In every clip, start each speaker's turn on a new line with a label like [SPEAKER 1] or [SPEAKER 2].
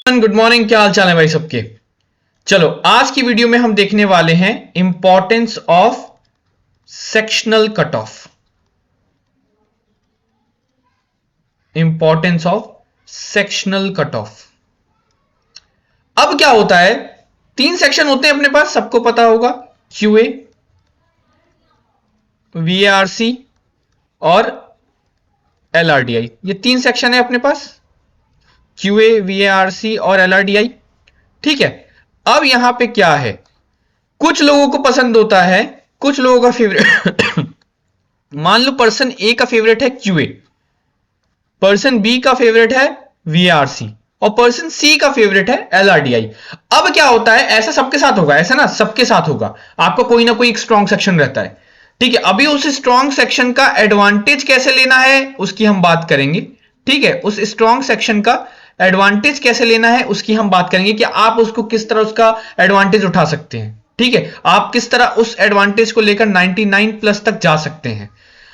[SPEAKER 1] Good morning, क्या हाल चाल है भाई सबके। चलो आज की वीडियो में हम देखने वाले हैं importance of sectional cut off. Importance of sectional cut off. अब क्या होता है, तीन सेक्शन होते हैं अपने पास, सबको पता होगा, क्यूए, वीएआरसी और एलआरडीआई। ये तीन सेक्शन है अपने पास, क्यूए, वीएआरसी और एलआरडीआई। ठीक है। अब यहां पे क्या है, कुछ लोगों को पसंद होता है, कुछ लोगों का फेवरेट मान लो पर्सन ए का फेवरेट है क्यूए, पर्सन बी का फेवरेट है वीआरसी और पर्सन सी का फेवरेट है एलआरडीआई। अब क्या होता है, ऐसा सबके साथ होगा, ऐसा ना सबके साथ होगा, आपका कोई ना कोई एक स्ट्रॉन्ग सेक्शन रहता है। ठीक है। अभी उस स्ट्रॉन्ग सेक्शन का एडवांटेज कैसे लेना है उसकी हम बात करेंगे। ठीक है। उस स्ट्रॉन्ग सेक्शन का एडवांटेज कैसे लेना है उसकी हम बात करेंगे कि आप उसको किस तरह उसका एडवांटेज उठा सकते हैं। ठीक है। आप किस तरह उस एडवांटेज को लेकर 99 प्लस तक जा सकते हैं।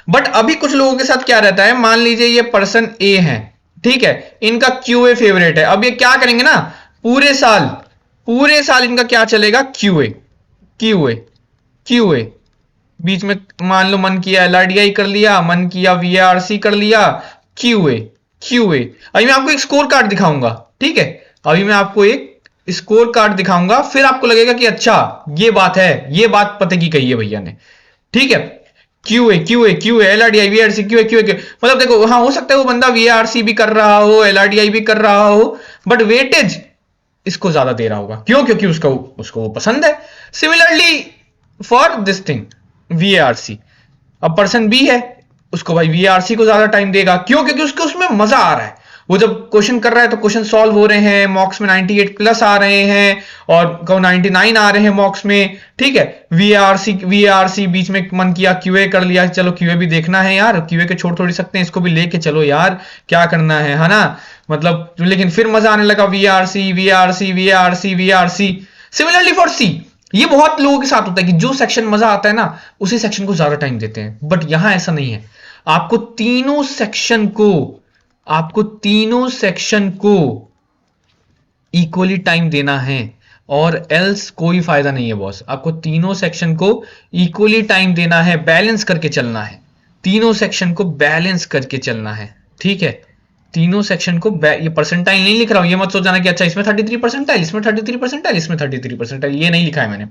[SPEAKER 1] बट अभी कुछ लोगों के साथ क्या रहता है, मान लीजिए ये पर्सन ए है, ठीक है, इनका क्यूए फेवरेट है। अब ये क्या करेंगे ना, पूरे साल इनका क्या चलेगा, क्यूए क्यूए क्यूए। बीच में मान लो मन किया एलआरडीआई कर लिया, मन किया वीआरसी कर लिया, क्यूए क्यूए। अभी मैं आपको एक स्कोर कार्ड दिखाऊंगा। ठीक है। अभी मैं आपको एक स्कोर कार्ड दिखाऊंगा, फिर आपको लगेगा कि अच्छा ये बात है, ये बात पते की कही है भैया ने। ठीक है। QA QA QA LRDI VRC QA QA Q, मतलब देखो, हाँ हो सकता है वो बंदा वीआरसी भी कर रहा हो, एलआरडीआई भी कर रहा हो, बट वेटेज इसको ज्यादा दे रहा होगा। क्यों? क्योंकि उसको वो पसंद है। Similarly for this thing VRC, अब पर्सन बी है, उसको भाई वीआरसी को ज्यादा टाइम देगा। क्यों? क्योंकि उसको उसमें मजा आ रहा है। वो जब क्वेश्चन कर रहा है तो क्वेश्चन सॉल्व हो रहे हैं, मॉक्स में 98 प्लस आ रहे हैं और 99 आ रहे हैं मॉक्स में। ठीक है। वीआरसी बीच में मन किया क्यूए कर लिया, चलो क्यूए भी देखना है यार, क्यूए के छोड़ थोड़ी सकते हैं, इसको भी लेके चलो यार, क्या करना है ना, मतलब। लेकिन फिर मजा आने लगा, VRC VRC VRC VRC. Similarly for C, ये बहुत लोगों के साथ होता है कि जो सेक्शन मजा आता है ना उसी सेक्शन को ज्यादा टाइम देते हैं। बट यहां ऐसा नहीं है, आपको तीनों सेक्शन को इक्वली टाइम देना है और एल्स कोई फायदा नहीं है बॉस। आपको तीनों सेक्शन को इक्वली टाइम देना है, बैलेंस करके चलना है, तीनों सेक्शन को बैलेंस करके चलना है। ठीक है। तीनों सेक्शन को ये परसेंटाइल नहीं लिख रहा हूं, ये मत सोच जाना कि अच्छा इसमें 33 परसेंटाइल, इसमें 33 परसेंटाइल, इसमें 33 परसेंटाइल, ये नहीं लिखा है मैंने।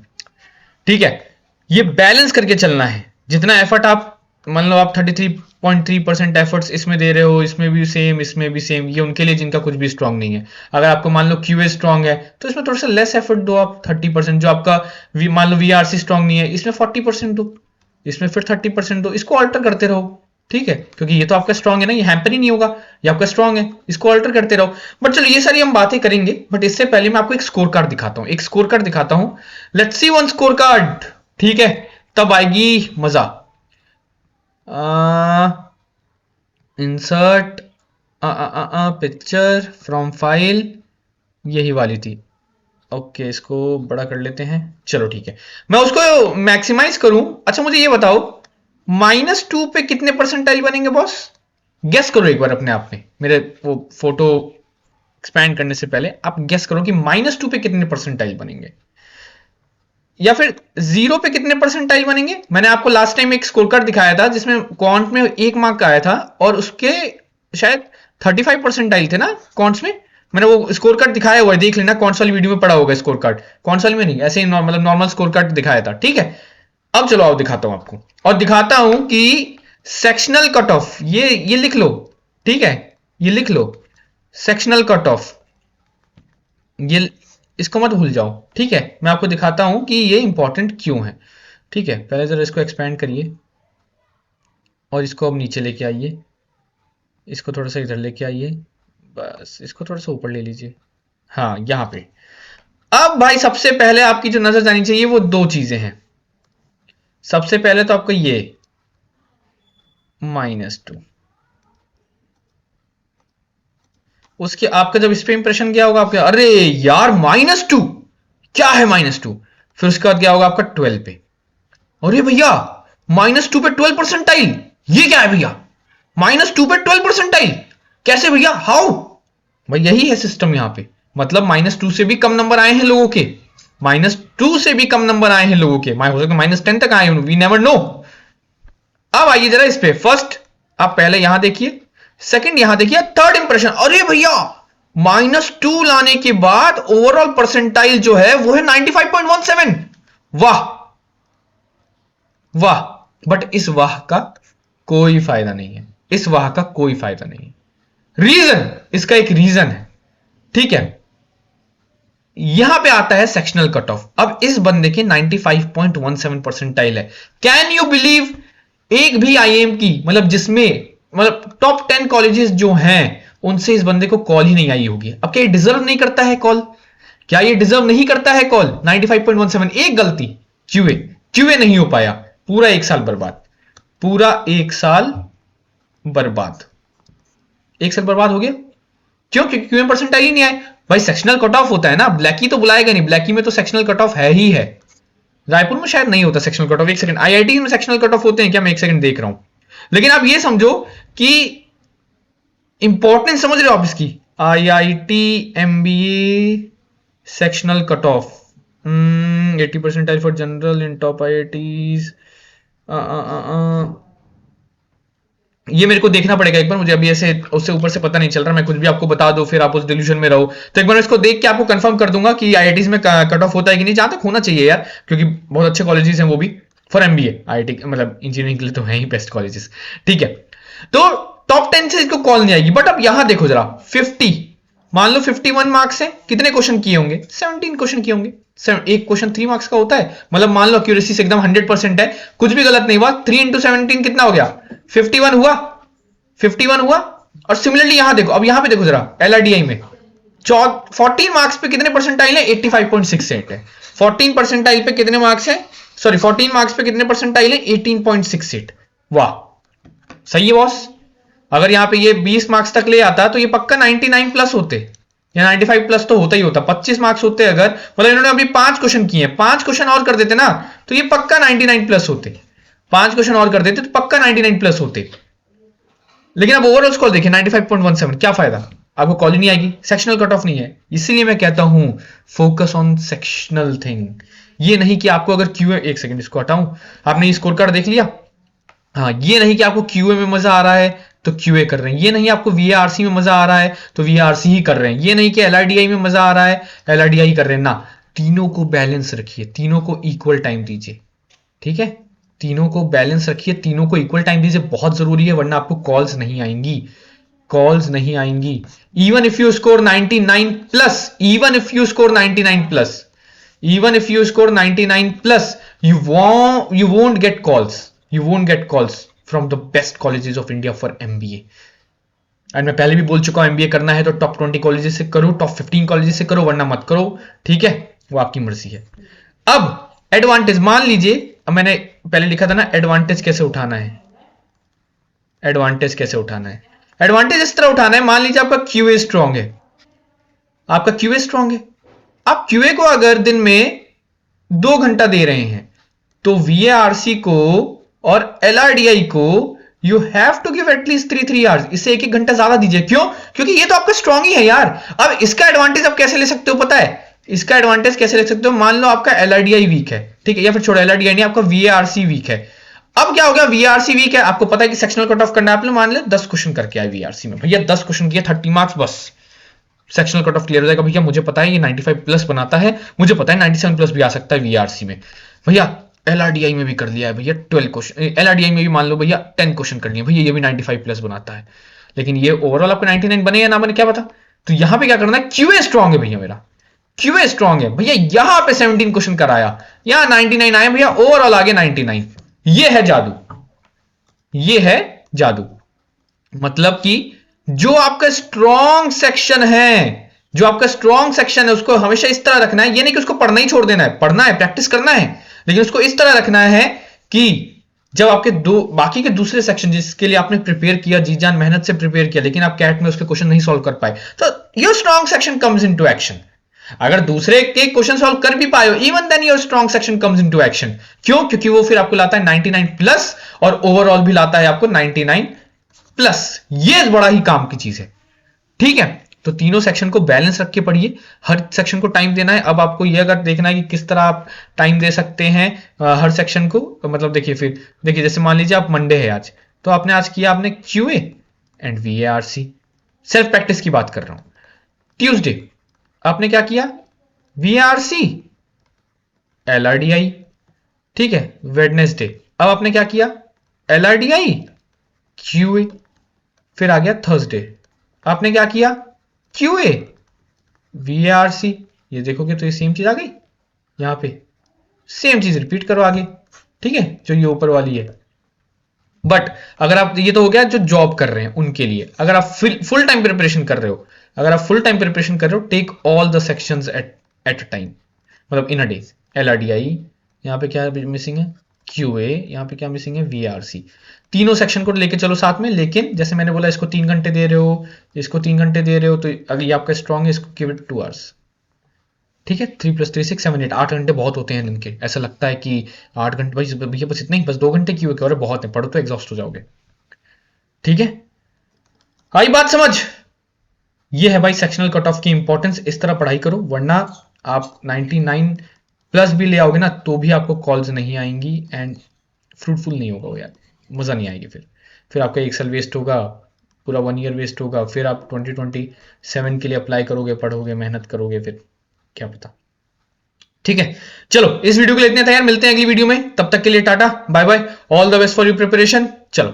[SPEAKER 1] ठीक है। ये बैलेंस करके चलना है। जितना एफर्ट आप, मान लो आप 33.3% एफर्ट्स इसमें दे रहे हो, इसमें भी सेम, इसमें भी सेम, ये उनके लिए जिनका कुछ भी स्ट्रांग नहीं है। अगर आपको मान लो क्यूए स्ट्रांग है तो इसमें थोड़ा सा लेस एफर्ट दो आप, 30%। जो आपका मान लो वीआरसी स्ट्रांग नहीं है, इसमें 40% दो, इसमें फिर 30% दो, इसको ऑल्टर करते रहो। ठीक है। क्योंकि ये तो आपका स्ट्रांग है ना, ये हैम्पर ही नहीं होगा, ये आपका स्ट्रांग है, इसको ऑल्टर करते रहो। बट चलो ये सारी हम बातें करेंगे, बट इससे पहले मैं आपको एक स्कोर कार्ड दिखाता हूं, let's see one score card. ठीक है। तब आएगी मजा। इंसर्ट पिक्चर फ्रॉम फाइल, यही वाली थी। ओके, इसको बड़ा कर लेते हैं। चलो ठीक है, मैं उसको मैक्सिमाइज करूं। अच्छा मुझे ये बताओ, -2 पे कितने परसेंटाइल बनेंगे बॉस? गेस करो एक बार अपने आप में, मेरे वो फोटो एक्सपैंड करने से पहले आप गेस करो कि -2 पे कितने परसेंटाइल बनेंगे, या फिर 0 पे कितने परसेंटाइल बनेंगे। मैंने आपको लास्ट टाइम एक स्कोर कार्ड दिखाया था जिसमें क्वांट में 1 मार्क का आया था और उसके शायद 35 परसेंटाइल थे ना क्वांट्स में। मैंने वो स्कोर कार्ड दिखाया हुआ है, देख लेना, कौन सा वाली वीडियो में पड़ा होगा स्कोर कार्ड। कौन सा वाली में नहीं, ऐसे ही मतलब नॉर्मल स्कोर कार्ड दिखाया था। ठीक है। अब चलो आओ दिखाता हूं आपको, और दिखाता हूं कि सेक्शनल कट ऑफ, ये लिख लो। ठीक है। ये लिख लो, सेक्शनल कट ऑफ, ये इसको मत भूल जाओ। ठीक है। मैं आपको दिखाता हूं कि ये इंपॉर्टेंट क्यों है। ठीक है। पहले जरा इसको एक्सपेंड करिए और इसको अब नीचे लेके आइए, इसको थोड़ा सा इधर लेके आइए, बस इसको थोड़ा सा ऊपर ले लीजिए, हाँ यहां पे। अब भाई सबसे पहले आपकी जो नजर जानी चाहिए वो दो चीजें हैं। सबसे पहले तो आपको ये -2, उसके आपका जब इस पे इंप्रेशन क्या होगा आपके, अरे यार -2 क्या है -2। फिर उसके बाद क्या होगा आपका 12 पे, अरे भैया -2 पे 12 परसेंटाइल, ये क्या है भैया, -2 पे 12 परसेंटाइल कैसे भैया, हाउ? भाई यही है सिस्टम, यहां पे मतलब -2 से भी कम नंबर आए हैं लोगों के, -2 से भी कम नंबर आए हैं लोगों के, हो सकता है -10 तक आए, वी नेवर नो। अब आइए जरा इस पे, फर्स्ट आप पहले यहां देखिए, सेकंड यहां देखिए, थर्ड इंप्रेशन, अरे भैया -2 लाने के बाद ओवरऑल परसेंटाइल जो है वो है 95.17। वाह वाह, बट इस वाह का कोई फायदा नहीं है, इस वाह का कोई फायदा नहीं है। रीजन, इसका एक रीजन है, ठीक है। यहां पे आता है सेक्शनल कट ऑफ। अब इस बंदे के 95.17 परसेंटाइल है। कैन यू बिलीव, एक भी आईएम की मतलब जिसमें मतलब टॉप 10 कॉलेजेस जो हैं उनसे इस बंदे को कॉल ही नहीं आई होगी। अब क्या ये डिजर्व नहीं करता है कॉल? क्या ये डिजर्व नहीं करता है कॉल? 95.17, एक गलती, क्यूए नहीं हो पाया, पूरा एक साल बर्बाद, पूरा एक साल बर्बाद, एक साल बर्बाद हो गया। क्यों? क्योंकि क्यूए परसेंटाइल ही नहीं आए। भाई सेक्शनल कट ऑफ होता है ना, ब्लैकी तो बुलाएगा नहीं, ब्लैकी में तो सेक्शनल कट ऑफ है ही है, रायपुर में शायद नहीं होता सेक्शनल कट ऑफ। एक सेकंड, आईआईटी में सेक्शनल कट ऑफ होते हैं क्या? मैं एक सेकंड देख रहा हूं। लेकिन आप ये समझो कि इंपॉर्टेंस समझ रहे हो आप इसकी, IIT MBA sectional cut off 80% for general in top IITs. ये मेरे को देखना पड़ेगा एक बार, मुझे अभी ऐसे उससे ऊपर से पता नहीं चल रहा, मैं कुछ भी आपको बता दूं फिर आप उस डिल्यूजन में रहो। तो एक बार इसको देख के आपको कंफर्म कर दूंगा कि आईआईटीज में कट ऑफ होता है कि नहीं, जहां तक होना चाहिए यार, क्योंकि बहुत अच्छे कॉलेजेस हैं वो भी फॉर एमबीए। आईआईटी मतलब इंजीनियरिंग के लिए तो है ही बेस्ट कॉलेजेस, ठीक है। तो टॉप 10 से इसको कॉल नहीं आएगी। बट अब यहां देखो जरा, 50, मान लो 51 मार्क्स है, कितने क्वेश्चन किए होंगे? 17 क्वेश्चन किए होंगे। एक क्वेश्चन 3 मार्क्स का होता है, मतलब मान लो एक्यूरेसी से एकदम 100% है, कुछ भी गलत नहीं हुआ, 3 into 17 कितना हो गया? 51 हुआ, 51 हुआ। और सिमिलरली यहां देखो, अब यहां पे देखो जरा, एलआरडीआई में 14 मार्क्स पे कितने परसेंटाइल है? 85.68 है। 14 परसेंटाइल पे कितने मार्क्स है? सॉरी 14 मार्क्स पे कितने परसेंटाइल है? 18.68। वाह, सही है बॉस। अगर यहां पे ये 20 मार्क्स तक ले आता तो ये पक्का 99 प्लस होते, या 95 प्लस तो होता ही होता। 25 मार्क्स होते अगर, मतलब इन्होंने अभी 5 क्वेश्चन किए हैं, 5 क्वेश्चन और कर देते ना तो ये पक्का 99 प्लस होते। 5 क्वेश्चन और कर देते तो पक्का 99 प्लस होते। लेकिन अब ओवरऑल स्कोर देखिए 95.17, क्या फायदा? आपको कॉल ही नहीं आएगी, सेक्शनल कट ऑफ नहीं है। इसीलिए मैं कहता हूं फोकस ऑन सेक्शनल थिंग। ये नहीं कि आपको अगर क्यूए, एक सेकंड इसको हटाऊं, आपने स्कोर कार्ड देख लिया, हाँ, ये नहीं कि आपको क्यूए में मजा आ रहा है तो क्यूए कर रहे हैं, ये नहीं आपको वीएआरसी में मजा आ रहा है तो वीएआरसी ही कर रहे हैं, ये नहीं कि एलआरडीआई में मजा आ रहा है एलआरडीआई कर रहे हैं ना। तीनों को बैलेंस रखिए, तीनों को इक्वल टाइम दीजिए, ठीक है। तीनों को बैलेंस रखिए, तीनों को इक्वल टाइम दीजिए, बहुत जरूरी है, वरना आपको कॉल्स नहीं आएंगी, कॉल्स नहीं आएंगी। Even if you score 99 plus, even if you score 99 plus, even if you score 99 plus, you won't get calls from the best colleges of India for MBA। And मैं पहले भी बोल चुका हूं, एमबीए करना है तो टॉप 20 कॉलेजेस से करो, टॉप 15 कॉलेजेस से करो, वरना मत करो, ठीक है, वो आपकी मर्जी है। अब एडवांटेज मान लीजिए, अब मैंने पहले लिखा था ना एडवांटेज कैसे उठाना है, एडवांटेज कैसे उठाना है, एडवांटेज इस तरह उठाना है। मान लीजिए आपका क्यूए स्ट्रांग है, आपका क्यूए स्ट्रांग है, आप क्यूए को अगर दिन में 2 घंटा दे रहे हैं तो वीएआरसी को और एलआरडीआई को you have to give at least 3 hours, इससे 1 घंटा ज्यादा दीजिए। क्यों? क्योंकि ये तो आपका स्ट्रांग ही है यार। अब इसका एडवांटेज आप कैसे ले सकते हो पता है? इसका एडवांटेज कैसे ले सकते हो? मान लो आपका एलआरडीआई वीक है, ठीक है, या फिर छोड़ो एलआरडीआई नहीं, आपका वीएआरसी वीक है। अब क्या हो गया? वीआरसी वीक है, आपको पता है कि सेक्शनल कट ऑफ करना है, आपने मान लो 10 क्वेश्चन करके आए वीआरसी में, भैया 10 क्वेश्चन किया, 30 मार्क्स, बस सेक्शनल कट ऑफ क्लियर हो जाएगा। भैया मुझे पता है ये 95 प्लस बनाता है, मुझे पता है 97 प्लस भी आ सकता है वीआरसी में। भैया एलआरडीआई में भी कर लिया है, भैया 12 क्वेश्चन, एलआरडीआई में भी मान लो भैया 10 क्वेश्चन कर लिए, भैया ये भी 95 प्लस बनाता है। लेकिन ये ओवरऑल आपका 99 बने या ना बने क्या पता। तो यहां पे क्या करना है? क्यूए स्ट्रांग है भैया, मेरा क्यूए स्ट्रांग है भैया, यहां पे 17 क्वेश्चन कराया, यहां 99 आए भैया, ओवरऑल आगे 99। ये है जादू, ये है जादू। मतलब कि जो आपका स्ट्रॉन्ग सेक्शन है, जो आपका स्ट्रॉन्ग सेक्शन है, उसको हमेशा इस तरह रखना है। ये नहीं कि उसको पढ़ना ही छोड़ देना है, पढ़ना है, प्रैक्टिस करना है, लेकिन उसको इस तरह रखना है कि जब आपके बाकी के दूसरे सेक्शन जिसके लिए आपने प्रिपेयर किया, जी जान मेहनत से प्रिपेयर किया, लेकिन आप कैट में उसके क्वेश्चन नहीं सॉल्व कर पाए, तो your strong section comes into action. अगर दूसरे के क्वेश्चन सॉल्व कर भी पाए हो, even then your strong section comes into action. क्यों? क्योंकि वो फिर आपको लाता है 99 प्लस, और ओवरऑल भी लाता है आपको 99 प्लस। ये बड़ा ही काम की चीज है, ठीक है। तो तीनों सेक्शन को बैलेंस रख के पढ़िए, हर सेक्शन को टाइम देना है। अब आपको ये अगर देखना है कि किस तरह आप टाइम दे सकते हैं हर सेक्शन को, तो मतलब देखिए, फिर देखिए जैसे मान लीजिए आप मंडे है आज, तो आपने आज किया आपने क्यूए एंड वीएआरसी, सेल्फ प्रैक्टिस की बात कर रहा हूं। ट्यूसडे आपने क्या किया, वीएआरसी एलआरडीआई, ठीक है। वेडनेसडे अब आपने क्या किया, एलआरडीआई क्यूए। फिर आ गया थर्सडे, आपने क्या किया, क्यूए वीएआरसी। ये देखोगे तो ये सेम चीज आ गई, यहां पे सेम चीज रिपीट करो आगे, ठीक है, जो ये ऊपर वाली है। बट अगर आप, ये तो हो गया जो जॉब कर रहे हैं उनके लिए। अगर आप फुल टाइम प्रिपरेशन कर रहे हो, अगर आप फुल टाइम प्रिपरेशन कर रहे हो, take all the sections at a time, मतलब इन अ डे। एलआरडीआई, यहाँ पे क्या मिसिंग है, क्यूए, यहाँ पे क्या मिसिंग है, वीआरसी। तीनों सेक्शन को लेके चलो साथ में। लेकिन जैसे मैंने बोला, इसको 3 घंटे दे रहे हो, इसको 3 घंटे दे रहे हो, तो अगर ये आपका स्ट्रॉन्ग है, इसको गिव इट 2 आवर्स, ठीक है। 3 + 3 6 7 8, 8 घंटे बहुत होते हैं दिन के। ऐसा लगता है कि 8 घंटे भाई भैया बस इतना ही, बस 2 घंटे क्यों है, बहुत है, पढ़ो तो एग्जॉस्ट हो जाओगे, ठीक है। आई बात समझ। ये है भाई सेक्शनल कट ऑफ की इंपॉर्टेंस, इस तरह पढ़ाई करो, वरना आप 99+ भी ले आओगे ना, तो भी आपको कॉल्स नहीं आएंगी एंड फ्रूटफुल नहीं होगा वो यार, मजा नहीं आएगी। फिर आपका 1 साल वेस्ट होगा, पूरा 1 ईयर वेस्ट होगा। फिर आप 2027 के लिए अप्लाई करोगे, पढ़ोगे, मेहनत करोगे, फिर क्या पता, ठीक है। चलो इस वीडियो के लिए इतने तैयार, मिलते हैं अगली वीडियो में, तब तक के लिए टाटा bye bye, all the best for your preparation. चलो।